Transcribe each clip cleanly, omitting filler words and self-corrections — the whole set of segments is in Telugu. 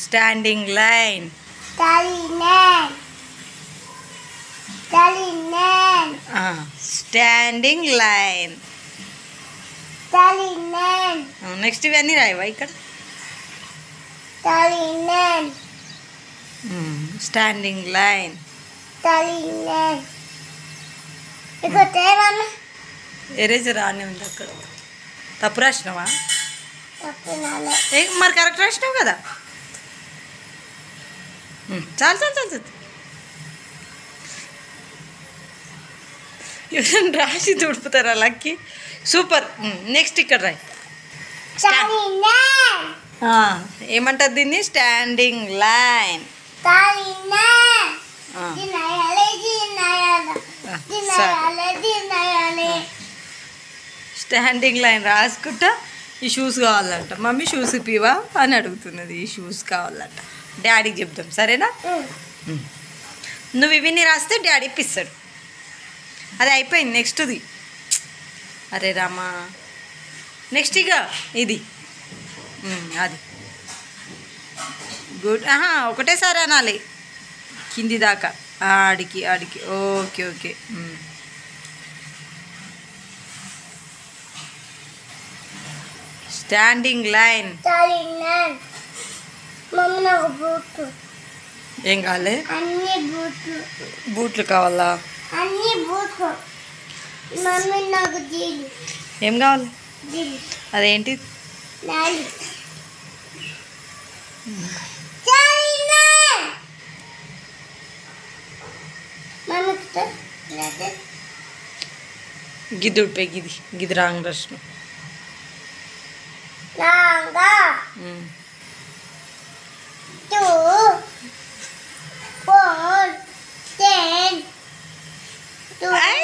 Standing line. Standing line. Next ఇవన్నీ రాయవా ఇక్కడ. Standing line. ఎరేజర్ రానే ఉంది అక్కడ. తప్పు రాసినావా? మరి కరెక్ట్ రాసినావు కదా. చాలు చాలు చాలు చాలు. రాసి తుడుపుతారా లక్కి? సూపర్. నెక్స్ట్ ఇక్కడ రాయి. ఏమంటారు దీన్ని? Standing line. స్టాండింగ్ లైన్ రాసుకుంటా. ఈ షూస్ కావాలంట. మమ్మీ షూస్ ఇప్పివా అని అడుగుతున్నది. ఈ షూస్ కావాలంట. డాడీకి చెప్తాం, సరేనా? నువ్వు ఇవన్నీ రాస్తే డాడీ ఇప్పిస్తాడు. అది అయిపోయింది. నెక్స్ట్ది. అరే రామా, నెక్స్ట్ ఇక ఇది అది. గుడ్. ఒకటేసారి అనాలి కింది దాకా. ఆడికి ఆడికి. Okay okay. Standing line. ఏం కావాలి? బూట్లు కావాలా? ఏం కావాలి? అదేంటి? గిది ఉడిపోయి గిది గిది రాంగ్ రష్ణ.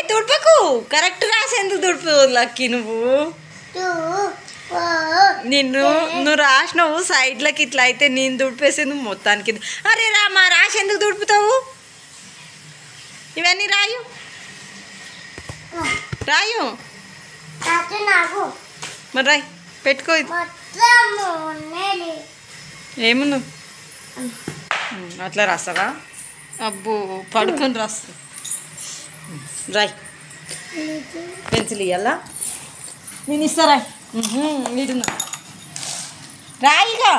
తుడుపకు. కరెక్ట్ రాసి ఎందుకు తుడుపు లక్కి నువ్వు? నువ్వు రాసినావు సైడ్లకి ఇట్లా అయితే నేను తుడిపేసి నువ్వు మొత్తానికి. అరే రామా, రాసి ఎందుకు తుడుపుతావు? ఇవన్నీ రాయు రాయు. మరి రాయి పెట్టుకో. ఏముంది అట్లా రాస్తావా? అబ్బో, పడుకొని రాస్తా. రాయ్. పెన్సిల్ ఇవ్వాలా? నేను ఇస్తా. రాయ్. నీటున్నా రాయిగా.